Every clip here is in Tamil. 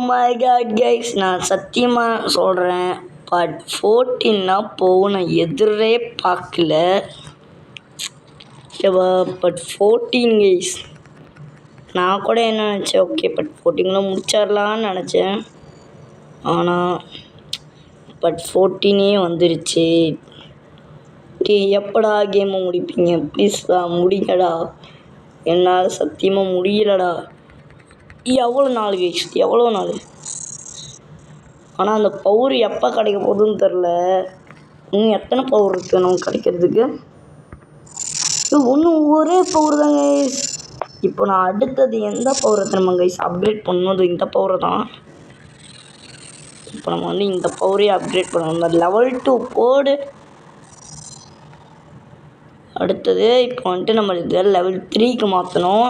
மை காட் கைஸ், நான் சத்தியமாக சொல்கிறேன், பட் 14 போகும் நான் எதிரே பார்க்கல. பட் 14 கைஸ், நான் கூட என்ன நினச்சேன், ஓகே பட் 14 முடிச்சிடலான்னு நினச்சேன். ஆனால் பட் 14 வந்துருச்சு. எப்படா கேமை முடிப்பீங்க? ப்ளீஸ்டா முடிங்கடா, என்னால் சத்தியமாக முடியலடா. எவ்வளோ நாள் கைஸ், எவ்வளோ நாள்? ஆனால் அந்த பவர் எப்போ கிடைக்க போகுதுன்னு தெரில. இன்னும் எத்தனை பவர் இருக்குது நமக்கு கிடைக்கிறதுக்கு? இன்னும் ஒரே பவர் தான் கைஸ். இப்போ நான் அடுத்தது எந்த பவரை நம்ம கைஸ் அப்கிரேட் பண்ணணும்? இந்த பவரை தான். இப்போ நம்ம வந்து இந்த பவரையே அப்கிரேட் பண்ணணும். இந்த லெவல் 2 போடு. அடுத்தது இப்போ வந்துட்டு நம்ம இதை லெவல் 3க்கு மாற்றணும்.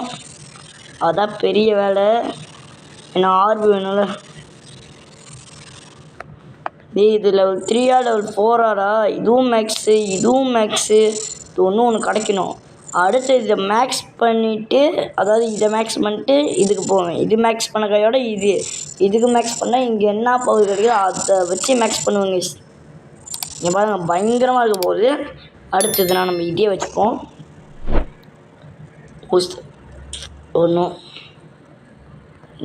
அதான் பெரிய வேலை. ஏன்னா ஆர்பி வேணும்ல. இது லெவல் 3ஆ லெவல் 4ஆடா? இதுவும் மேக்ஸு, இதுவும் மேக்ஸு. இது ஒன்று கிடைக்கணும். அடுத்து இதை மேக்ஸ் பண்ணிவிட்டு, அதாவது இதை மேக்ஸ் பண்ணிட்டு இதுக்கு போவேன். இது மேக்ஸ் பண்ண கையோட இதுக்கு மேக்ஸ் பண்ணால் இங்கே என்ன பவர் கிடைக்குதோ அதை வச்சு மேக்ஸ் பண்ணுவேங்க. இங்கே பாருங்கள், பயங்கரமாக இருக்க போகுது. அடுத்ததுனா நம்ம இதே வச்சுப்போம். ஒன்றும்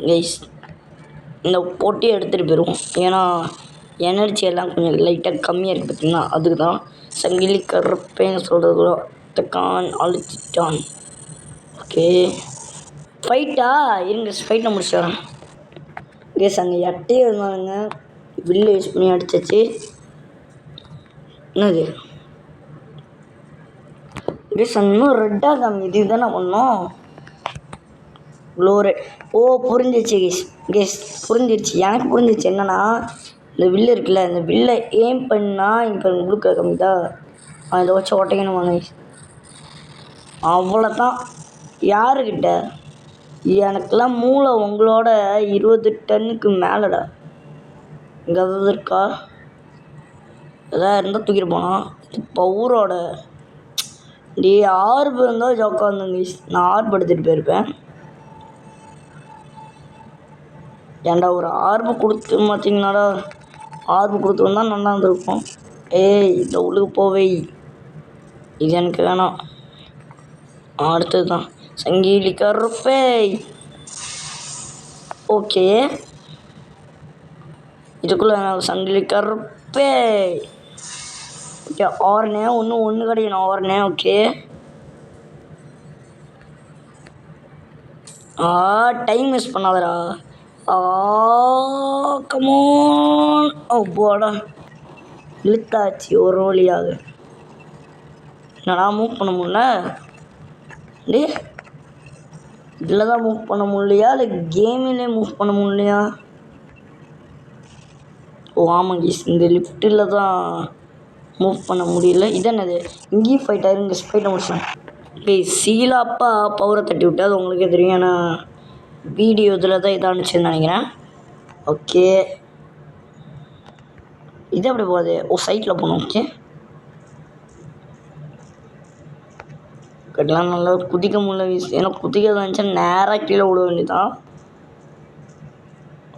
கைஸ், இந்த போட்டியை எடுத்துகிட்டு போயிடுவோம். ஏன்னா எனர்ஜி எல்லாம் கொஞ்சம் லைட்டாக கம்மியாக இருக்குது பார்த்திங்கன்னா, அதுக்கு தான். சங்கிலி கருப்பேன்னு சொல்கிறது கூட தக்கான் அழுத்திட்டான். ஓகே ஃபைட்டா இருங்க, ஃபைட்டை முடிச்சு வரேன் கேஸ். அங்கே எட்டையே இருந்தாங்க, வில்லு யூஸ் பண்ணி அடிச்சாச்சு. என்னது கேஸ்? இன்னும் ரெட்டாக காமிக்குது, இதுதானே பண்ணோம். க்ளோரே. ஓ புரிஞ்சிச்சு கேஸ் புரிஞ்சிடுச்சு. எனக்கு புரிஞ்சிச்சு. என்னன்னா இந்த வில்லு இருக்குல்ல, இந்த வில்லை ஏம் பண்ணால் இப்போ உங்களுக்கு கம்மிதா, அதை வச்சு ஒட்டைக்கணும் வாங்க. அவ்வளோதான். யாருக்கிட்ட? எனக்கெல்லாம் மூளை உங்களோட 20 டன்னுக்கு மேலடா. இங்கே எதாவது இருக்கா? எதாவது இருந்தால் தூக்கிட்டு போனால். இது பவரோட ஆர்பு இருந்தால் ஜோக்கா இருந்தேங்க. நான் ஆர்பு எடுத்துகிட்டு போயிருப்பேன். ஏன்டா ஒரு ஆர்பு கொடுத்து பார்த்தீங்கன்னாடா, ஆர்பு கொடுத்துருந்தா நல்லா இருந்திருக்கும். ஏய் இந்த உள்ளுக்கு போவை, இது எனக்கு வேணாம். அடுத்தது தான் சங்கிலி கருப்பே. ஓகே இதுக்குள்ளே சங்கிலி கருப்பே. ஓகே ஆறுனே ஒன்று கிடைக்கணும். ஆறுனே ஓகே. டைம் வேஸ்ட் பண்ணாதடா. கமோன். ஓ போடா, இழுத்தாச்சு ஒரு வழியாக. என்னடா மூவ் பண்ண முடியல? டே இதில் தான் மூவ் பண்ண முடியலையா, இல்லை கேமிலே மூவ் பண்ண முடியலையா? ஓ ஆமாம் கீஸ், இந்த லிஃப்ட்டில் தான் மூவ் பண்ண முடியல. இது என்னது? இங்கேயும் ஃபைட் ஆயிருங்க. ஃபைட்டை முடிச்சேன். சீலாப்பா பவரை தட்டி விட்டு, அது உங்களுக்கே தெரியும். ஏன்னா வீடியோ இதில் தான் இதானுச்சுன்னு நினைக்கிறேன். ஓகே இது எப்படி போகுது? ஓ சைட்டில் போகணும். ஓகே கட்டலாம். நல்லா குதிக்க முடியல வீஸ். ஏன்னா குதிக்க இருந்துச்சா நேராக கீழே விட வேண்டியதான்.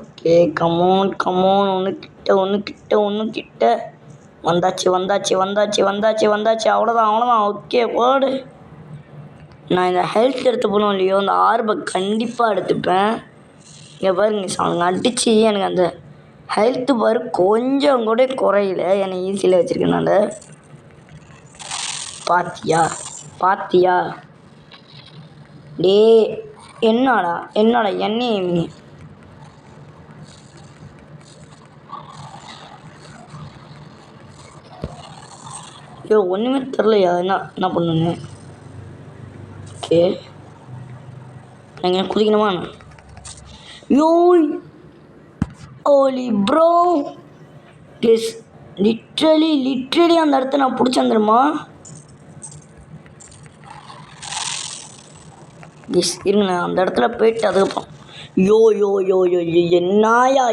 Okay come on come on. ஒன்று கிட்ட வந்தாச்சு. அவ்வளோதான். ஓகே போடு. நான் இந்த ஹெல்த் எடுத்து போகணும் இல்லையோ, அந்த ஆர்பை கண்டிப்பாக எடுத்துப்பேன். இங்கே பாருங்க, அவங்க அடித்து எனக்கு அந்த ஹெல்த்து பாரு கொஞ்சம் கூட குறையில. என்னை ஈஸியில் வச்சுருக்கனால. பாத்தியா டே? என்னடா என்னையே ஐயோ ஒன்றுமே தெரிலையா? என்ன பண்ணுங்க? ஓகே நாங்கள் குதிக்கணுமா? யோய் ஓலி ப்ரோ கேஸ், லிட்ரலி அந்த இடத்த நான் பிடிச்சிருந்துருமா கேஸ்? இருங்க, அந்த இடத்துல போயிட்டு அதுக்கப்புறம் யோ என்னாயா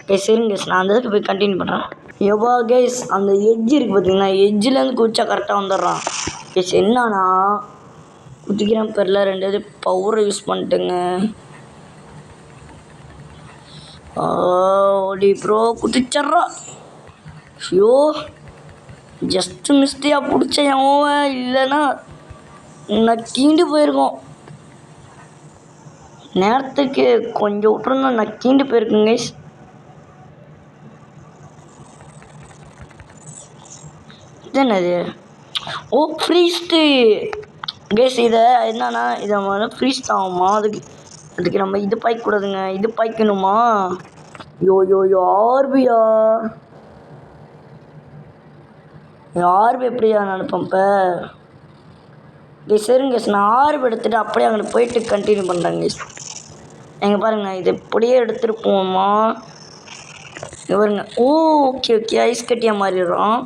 கேஸ் இருங்க கேஸ், நான் அந்த இடத்துக்கு போய் கண்டினியூ பண்ணுறேன். எவ்வளோ கேஸ் அந்த எட்ஜ் இருக்குது பார்த்தீங்கன்னா, எட்ஜிலேருந்து குதிச்சா கரெக்டாக வந்துடுறான் கேஸ். என்னன்னா குதிக்கிறேன் பேரில் 2 பவரை யூஸ் பண்ணிட்டுங்க. ஓடி ப்ரோ குதிச்சர்றா. ஐயோ ஜஸ்ட்டு மிஸ்டேக்காக பிடிச்சேன் அவன், இல்லைன்னா நான் கீண்டு போயிருக்கோம். நேரத்துக்கு கொஞ்சம் விட்டுருந்தா நான் கீண்டு போயிருக்கேங்க கைஸ். இது என்னது? ஓ ஃப்ரீஸ்ட்டு கேஸ். இதை என்னன்னா இதை வந்து ஃப்ரீஸ் ஆகுமா? அதுக்கு நம்ம இது பாய்க்கக்கூடாதுங்க, இது பாய்க்கணுமா? யோ ஆர்பியா, ஆர்பி எப்படியா நடப்பேன் இப்போ? சரிங்க கேஸ், நான் ஆர்பி எடுத்துகிட்டு அப்படியே அங்கே போயிட்டு கண்டினியூ பண்ணுறேங்க கேஸ். எங்கே பாருங்கள், இது எப்படியே எடுத்துகிட்டு போவோமா இவருங்க. ஓ ஓகே ஐஸ் கட்டியாக மாறிடுறோம்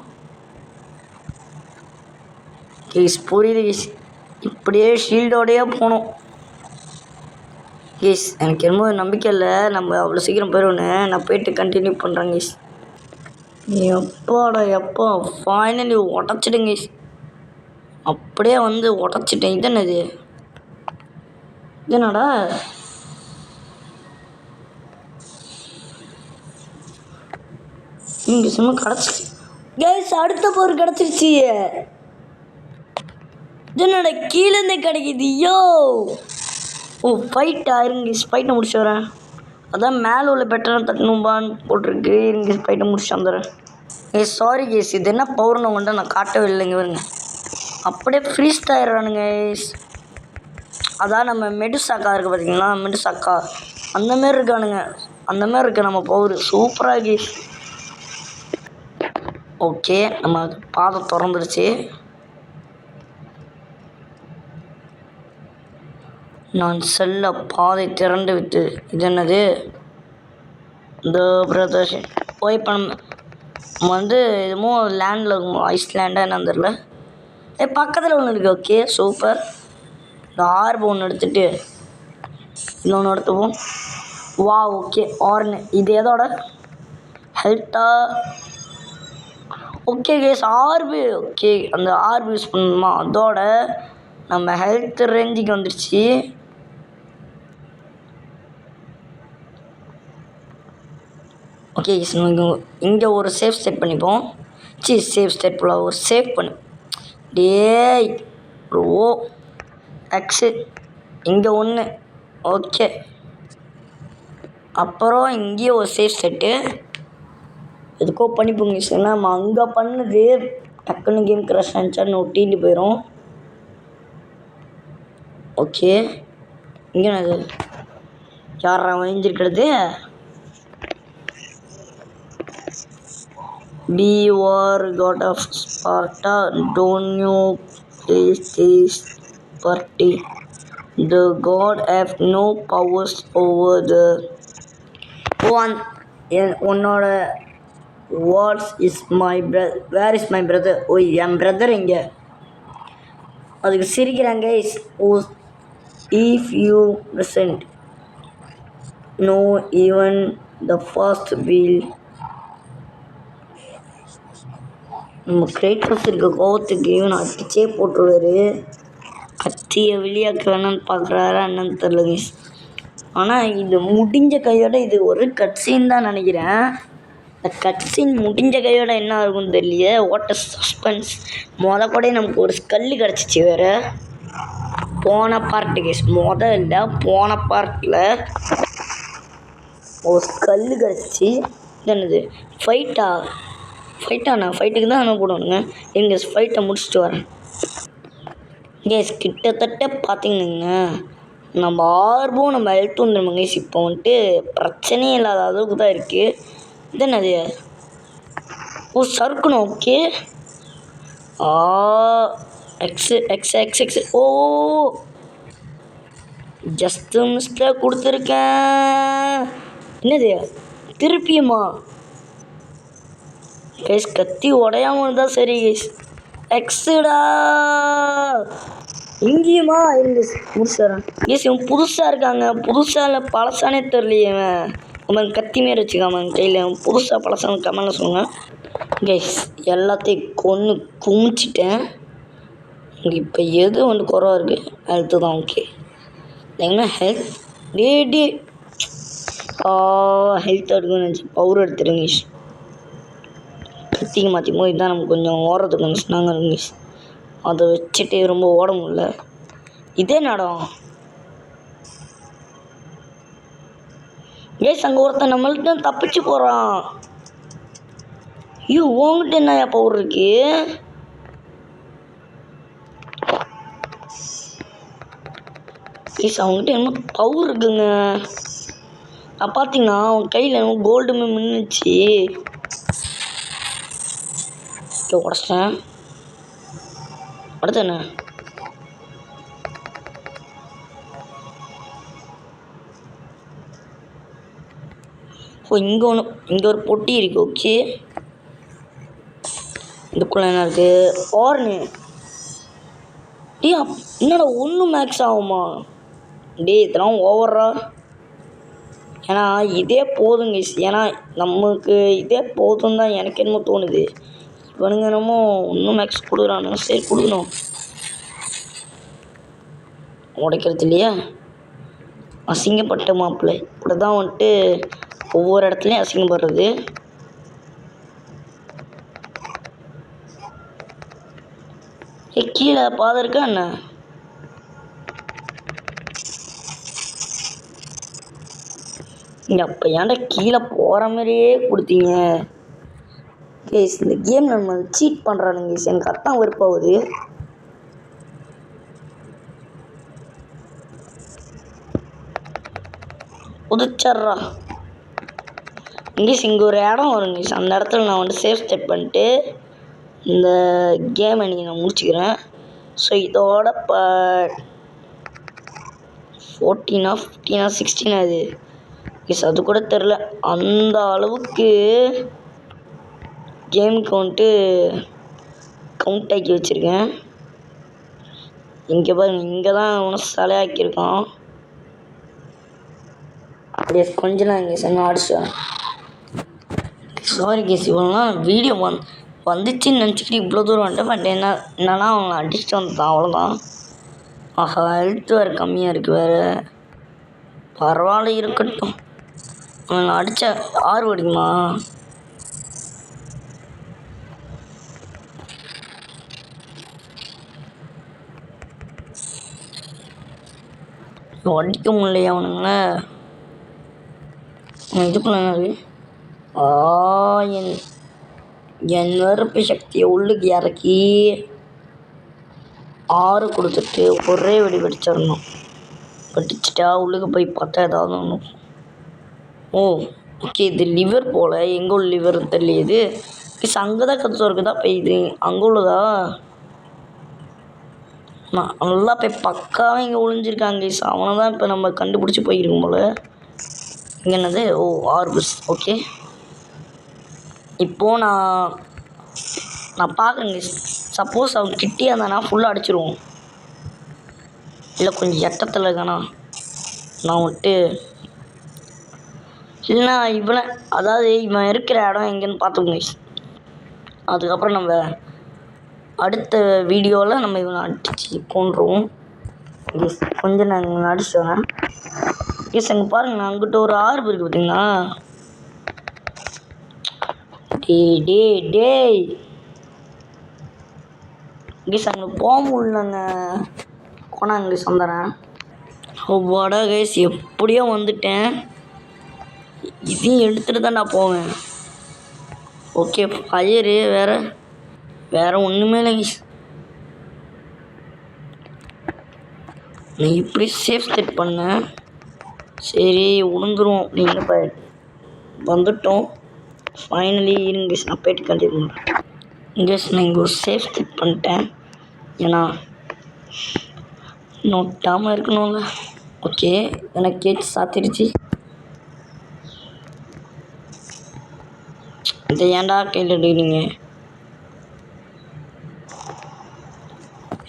கேஸ். புரியுது கேஸ், இப்படியே ஷீல்டோடையே போகணும் கேஸ். எனக்கு என்னமோ நம்பிக்கை இல்லை நம்ம அவ்வளோ சீக்கிரம் போயிடுவோன்னு. நான் போயிட்டு கண்டினியூ பண்ணுறேன் கேஸ். எப்பா ஃபைனலி உடச்சிடுங்க கேஸ். அப்படியே வந்து உடச்சிட்டேன். இது என்னது? என்னடா இங்கே சும்மா கிடச்சிச்சு கேஸ். அடுத்த போர் கிடச்சிருச்சு. என்னடா கீழேருந்தே கிடைக்கிது? யோ ஓ ஃபைட்டா? இருங்க ஃபைட்டை முடிச்சு வரேன். அதான் மேலே உள்ள பெட்டராக தட்டணும்பான்னு போட்டிருக்கு. இருங்க ஃபைட்டை முடிச்சு வந்துடுறேன். சாரி கேஸ், இது என்ன பவர்னு உங்கள்கிட்ட நான் காட்டவே இல்லைங்க. வருங்க அப்படியே ஃப்ரீஸ் ஆயிடுறானுங்க கேஸ். அதான் நம்ம மெடுசாக்கா இருக்குது பார்த்தீங்களா, மெடுசாக்கா அந்தமாரி இருக்கானுங்க. அந்தமாரி இருக்குது நம்ம பவர். சூப்பராக கேஸ். ஓகே நம்ம பாதை திறந்துருச்சு. நான் செல்ல பாதை திறந்து விட்டு. இது என்னது? இந்த பிரதர்ஷ் போய் இப்போ நம்ம வந்து இதுமோ லேண்டில் இருக்கும், ஐஸ்லேண்டாக என்னன்னு தெரில. பக்கத்தில் ஒன்று இருக்குது. Okay super. இந்த ஆர்பு ஒன்று எடுத்துகிட்டு இன்னொன்று எடுத்துப்போம். வா ஓகே ஆர்னு. இது எதோட ஹெல்த்தா? Okay case ஆர்பு. ஓகே அந்த ஆர்பு யூஸ் பண்ணணுமா? அதோட நம்ம ஹெல்த் ரேஞ்சுக்கு வந்துடுச்சு. ஓகே இங்கே ஒரு சேஃப் செட் பண்ணிப்போம். சேஃப் செட் போல ஒரு சேவ் பண்ணு. டேய் ஓ எக்ஸு இங்கே ஒன்று. ஓகே அப்புறம் இங்கேயே ஒரு சேஃப் செட்டு எதுக்கோ பண்ணிப்போங்க. ஏன்னா நம்ம அங்கே பண்ணுது டக்குன்னு கேம் க்ராஷ் ஆனிச்சான்னு ஒட்டிட்டு போயிடும். ஓகே இங்கே அது யாரா வாங்கியிருக்கிறது? Be war god of Sparta, don't you please this party? The god have no powers over the one. உன்னோட what's is my brother, where is my brother? ஓய் என் பிரதர் இங்கே. அதுக்கு சிரிக்கிறாங்க. If you present no even the fast wheel. நம்ம கிரேட்டஸ் இருக்க கோவத்துக்கு இவன் அடிச்சே போட்டுருவாரு. கத்தியை வெளியாக்க வேணும்னு பார்க்குறாரா என்னன்னு தெரிலங்க. ஆனால் இது முடிஞ்ச கையோட இது ஒரு கட்சீன் தான் நினைக்கிறேன். இந்த கட்சீன் முடிஞ்ச கையோட என்ன ஆகும்னு தெரியலையே. What suspense. கூட நமக்கு ஒரு ஸ்கல்லு கிடச்சிச்சு வேறு போன பார்ட்டு கேஸ். இல்லை போன பார்ட்டில் ஒரு ஸ்கல்லு கிடச்சிச்சு. என்னது ஃபைட்டாண்ணா? ஃபைட்டுக்கு தான் ஆனால் போடணுங்க. எங்கள் ஃபைட்டை முடிச்சுட்டு வரேன் கேஸ். கிட்டத்தட்ட பார்த்தீங்கன்னாங்க நம்ம ஆர்பும் நம்ம ஹெல்த் வந்துடுமா கேஸ். இப்போ வந்துட்டு பிரச்சனையே இல்லாத அளவுக்கு தான் இருக்குது. இது என்னது? ஓ சறுக்கணும். Okay X. ஓ ஜஸ்ட்டு மிஸ்டேக் கொடுத்துருக்கேன். என்னது திருப்பியுமா கேஸ்? கத்தி உடையாமல் இருந்தால் சரி கேஸ். எக்ஸுடா இங்கேயுமா? இருந்து முடிச்சுறேன் கேஸ். இவன் புதுசாக இருக்காங்க. புதுசாக இல்லை பழசானே தெரியலையே. அவன் கத்தி மாரி வச்சுக்காம கையில். புதுசாக பழசான கமெண்ட்ல சொல்லுங்கள் கேஸ். எல்லாத்தையும் கொன்று குமிச்சிட்டேன். இப்போ எது வந்து குறவா இருக்குது? ஹெல்த்து தான். ஓகே என்ன ஹெல்த்? டே ஹெல்த் எடுக்கணும்னு நினச்சி பவர் எடுத்துருங்க கைஸ். கத்திக்கு மாற்றிக்கும் இதுதான் நமக்கு கொஞ்சம் ஓடுறதுக்கு கொஞ்சம் ஸ்ட்ராங்காக இருக்கும் கைஸ். அதை வச்சுட்டு ரொம்ப ஓட முடியல. இதே நடம் கைஸ், அங்கே ஒருத்தன் நம்மள்கிட்ட தப்பிச்சு போகிறான். ஐயோ, உங்ககிட்ட என்ன பவர் இருக்கு? கைஸ், அவங்ககிட்ட என்ன பவர் இருக்குங்க. நான் பார்த்தீங்கன்னா அவன் கையில் என்ன கோல்டு மின்னுச்சு. உடச்சிட்டேன். அடுத்து என்ன? ஓ, இங்கே ஒரு பொட்டி இருக்கு. ஓகே, இதுக்குள்ள என்ன இருக்கு? ஆர்னு டே, என்னடா ஒன்று மேக்ஸ் ஆகுமா? டே, இதெல்லாம் ஓவரா. ஏன்னா இதே போதுங்க. ஏன்னா நமக்கு இதே போதும் தான் எனக்கு என்னமோ தோணுது. இவனுங்க என்னமோ இன்னும் மேக்ஸ் கொடுக்குறானுங்க. சரி, கொடுக்கணும். உடைக்கிறது இல்லையா? அசிங்கப்பட்ட மாப்பிள்ளை இப்படி தான் வந்துட்டு ஒவ்வொரு இடத்துலையும் அசிங்கப்படுறது. கீழே பாதை இருக்கா என்ன? அப்போ ஏன்டா கீழே போகிற மாதிரியே கொடுத்தீங்க? கேஸ், இந்த கேம் நம்ம சீட் பண்ணுறானுங்க கேஸ். எனக்கு அத்தான் வெறுப்பாகுது. உதிச்சர்றா இங்கேஸ். இங்கே ஒரு இடம் வருங்க. அந்த இடத்துல நான் வந்து சேஃப் ஸ்டெப் பண்ணிட்டு இந்த கேமை நீங்கள் நான் முடிச்சுக்கிறேன். ஸோ இதோட 14 15 16 அது எஸ், அது கூட தெரில. அந்த அளவுக்கு கேமுக்கு வந்துட்டு கவுண்ட் ஆக்கி வச்சுருக்கேன். இங்கே பாருங்க, இங்கே தான் ஒன்றும் சிலையாக்கியிருக்கான். எஸ், கொஞ்சம் நான் இங்கே சொன்ன அடிச்சேன். சாரி கேஸ், இவ்வளோலாம் வீடியோ வந்துச்சுன்னு நினச்சிக்கிட்டு இவ்வளோ தூரம் வந்துட்டேன். பட் என்னன்னா அவங்க அடிச்சுட்டு வந்துட்டான், அவ்வளோதான். ஆஹா, ஹெல்த் வேறு கம்மியாக இருக்குது வேறு. பரவாயில்ல, இருக்கட்டும். அவன் அடித்த 6 அடிக்குமா? அடிக்க முடியலையா அவனுங்கள? இதுக்குள்ள என்னது? என் நெருப்பு சக்தியை உள்ளுக்கு இறக்கி 6 கொடுத்துட்டு ஒரே வெடி வெடிச்சிடணும். வெடிச்சிட்டா உள்ளுக்கு போய் பார்த்தா ஏதாவது ஒன்று. ஓ, ஓகே, இது லிவர் போல். எங்கே உள்ள லிவர் தெரியலையே. இது அங்கே தான் கற்று இருக்குதா? இப்போ இது அங்கே உள்ளதா? நல்லா போய் பக்காவாக இங்கே ஒளிஞ்சிருக்காங்க. அவனை தான் இப்போ நம்ம கண்டுபிடிச்சி போயிருக்கோம் போல். இங்கே என்னது? ஓ, ஆர்பஸ். ஓகே, இப்போது நான் பார்க்குறேங்க. சப்போஸ் அவன் கிட்டே இருந்தானா ஃபுல்லாக அடிச்சிருவோம். இல்லை கொஞ்சம் எட்டத்தில் இருக்கானா நான் வந்துட்டு இல்லைனா இவனை, அதாவது இவன் இருக்கிற இடம் எங்கேன்னு பார்த்துக்கோங்க. அதுக்கப்புறம் நம்ம அடுத்த வீடியோவில் நம்ம இவனை அடித்து கொண்டுருவோம். கொஞ்சம் நான் அடிச்சு வரேன். எஸ், அங்கே பாருங்க, நான் அங்கிட்ட ஒரு ஆர்பு இருக்குது பார்த்தீங்களா? டேய் கேஸ், அங்கே போக முடியலங்க. போனால் இங்கிலீஷ் வந்துடுறேன். வாடா கேஸ், எப்படியோ வந்துட்டேன். இதையும் எடுத்துகிட்டு தான் நான் போவேன். ஓகே, ஃபயரு வேறு ஒன்றுமே இல்லை கேஸ். நான் இப்படி சேஃப் செட் பண்ணேன். சரி, உளுந்துரும் அப்படின்னு இப்போ வந்துட்டோம். ஃபைனலி இருங்க கேஸ், நான் போய்ட்டு கண்டினியூ பண்ணுறேன். கேஸ், நான் இங்கே ஒரு சேஃப் செட் பண்ணிட்டேன். ஏன்னா நோட்டாமல் இருக்கணும்ல. ஓகே, எனக்கு கேட்டு சாத்திருச்சு. இதை ஏன்டா கையில் எடுக்கிறீங்க?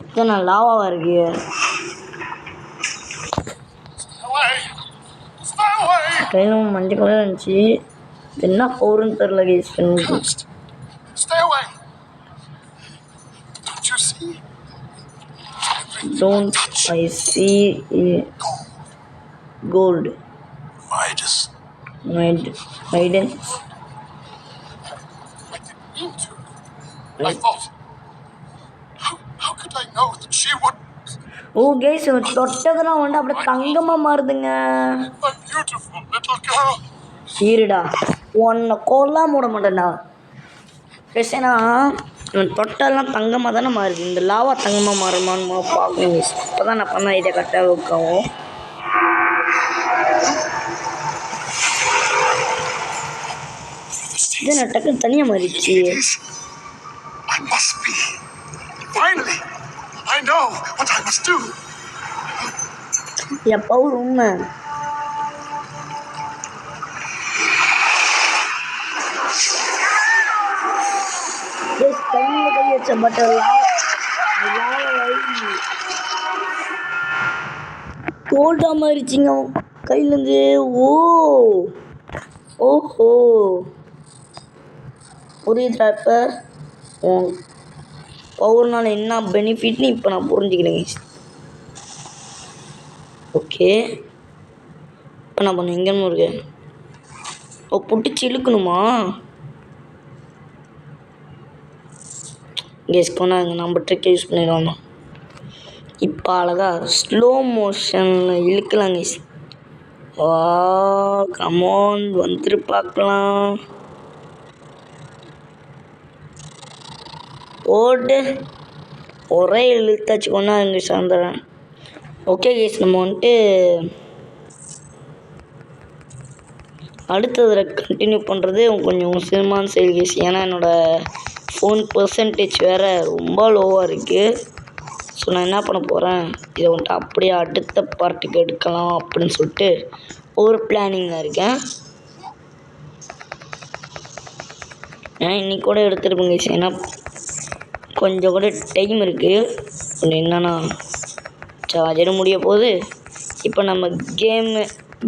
இத்தனை லாவாக இருக்கு. கையில் மஞ்சள் கலர் இருந்துச்சு. என்ன பவுருன்னு தெரில கேஸ். Don't I see gold? Midas, மைடன் My fault. How could I know that she would? ஓ கேஸ் தொட்டதெல்லாம் வந்து அப்படியே தங்கமாக மாறுதுங்க. My beautiful little girl. இருடா உன்னை கொல்லாம விட மாட்டேன்டா. ஏன்னா தொட்டெல்லாம் தங்கமாக தானே மாறுது. இந்த லாவா தங்கமாக மாறுமான்னு பார்க்கணும் கேஸ். இப்போ தான் நான் பண்ண இதை கரெக்டாக வைக்கவும். இது நான் டக்குன்னு தனியாக மாறிடுச்சு. I must be. Finally, I know what I must do. என் பவுல் உண்மை. கையில் கை வச்ச பட் கோல்டா மாறிச்சிங்க கையிலேருந்து. ஓஹோ புரியுதுடா. இப்போ பவர்னால என்ன பெனிஃபிட்னு இப்போ நான் புரிஞ்சுக்கிறேங்க. ஓகே இப்போ நான் பண்ண எங்கேன்னு இருக்கு. புட்டிச்சு இழுக்கணுமா? கேஸ் கொண்டாங்க நம்ம ட்ரிக்கை யூஸ் பண்ணிடுவோம். இப்போ அழகாக ஸ்லோ மோஷனில் இழுக்கலாம் கேஸ். வா கமான் வந்துட்டு பார்க்கலாம். ஓடு ஒரே இழுத்தாச்சு கொண்டாங்க சார்ந்துறேன். ஓகே கேஸ் நம்ம வந்துட்டு அடுத்ததில் கண்டினியூ பண்ணுறது கொஞ்சம் சிரமமான செயல் கேஸ். ஏன்னா என்னோடய ஃபோன் பர்சன்டேஜ் வேறு ரொம்ப லோவாக இருக்குது. ஸோ நான் என்ன பண்ண போகிறேன், இதை வந்துட்டு அப்படியே அடுத்த பார்ட்டுக்கு எடுக்கலாம் அப்படின்னு சொல்லிட்டு ஒரு பிளானிங்கில் இருக்கேன். ஏன்னா இன்றைக்கி கூட எடுத்துருப்பேங்க கேஸ். ஏன்னா கொஞ்சம் கூட டைம் இருக்குது. என்னென்னா சார்ஜர் முடிய போகுது. இப்போ நம்ம கேமு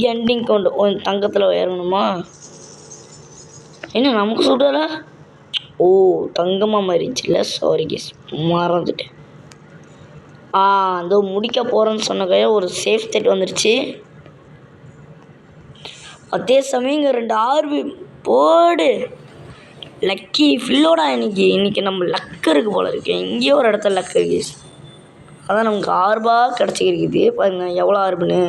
எண்டிங் கவுண்ட் தங்கத்தில் ஏறணுமா? என்ன நமக்கு சுடலை? ஓ தங்கமாக மாறிடுச்சுல்ல. சாரி கேஸ் மறந்துட்டேன். அதோ முடிக்க போகிறேன்னு சொன்னக்கையா ஒரு சேஃப் செட் வந்துருச்சு. அதே சமயம் இங்கே 2 ஆர்பி போடு லக்கி ஃபில்லோடா. இன்றைக்கி நம்ம லக்கு இருக்குது போல இருக்கு. எங்கேயோ ஒரு இடத்துல லக்கு இருக்கு. அதான் நமக்கு ஆர்பாக கிடச்சிக்கிருக்குது. பாருங்க எவ்வளோ ஆர்புன்னு.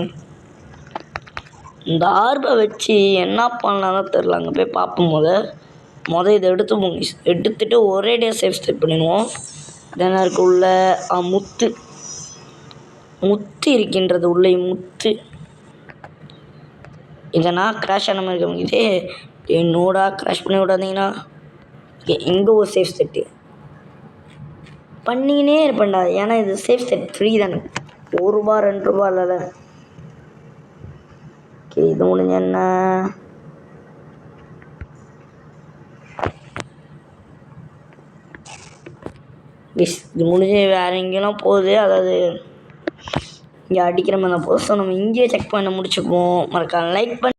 இந்த ஆர்பை வச்சு என்ன பண்ணலாம் தான் தெரில. அங்கே போய் பார்ப்போம். இதை எடுத்துட்டு ஒரேடியாக சேஃப் செட் பண்ணிடுவோம். இதெல்லாம் இருக்குது உள்ள முத்து இருக்கின்றது உள்ளே முத்து. இதனா க்ராஷ் ஆன மாதிரி இருக்கவங்க இதே என்னோடா க்ராஷ் பண்ணி விடாதீங்கன்னா. ஓகே இங்கே ஒரு சேஃப் செட்டு பண்ணிக்கினே இருப்பேன்டா. ஏன்னா இது சேஃப் செட் ஃப்ரீ தானே. ₹1 ₹2 இல்லைல்ல. ஓகே இது முடிஞ்ச என்ன இது முடிஞ்சு வேறு எங்கேயெல்லாம் போகுது. அதாவது இங்கே அடிக்கிற மாதிரி தான் போகுது. ஸோ நம்ம இங்கேயே செக் பண்ண முடிச்சுப்போம். மறக்காம லைக் பண்ணி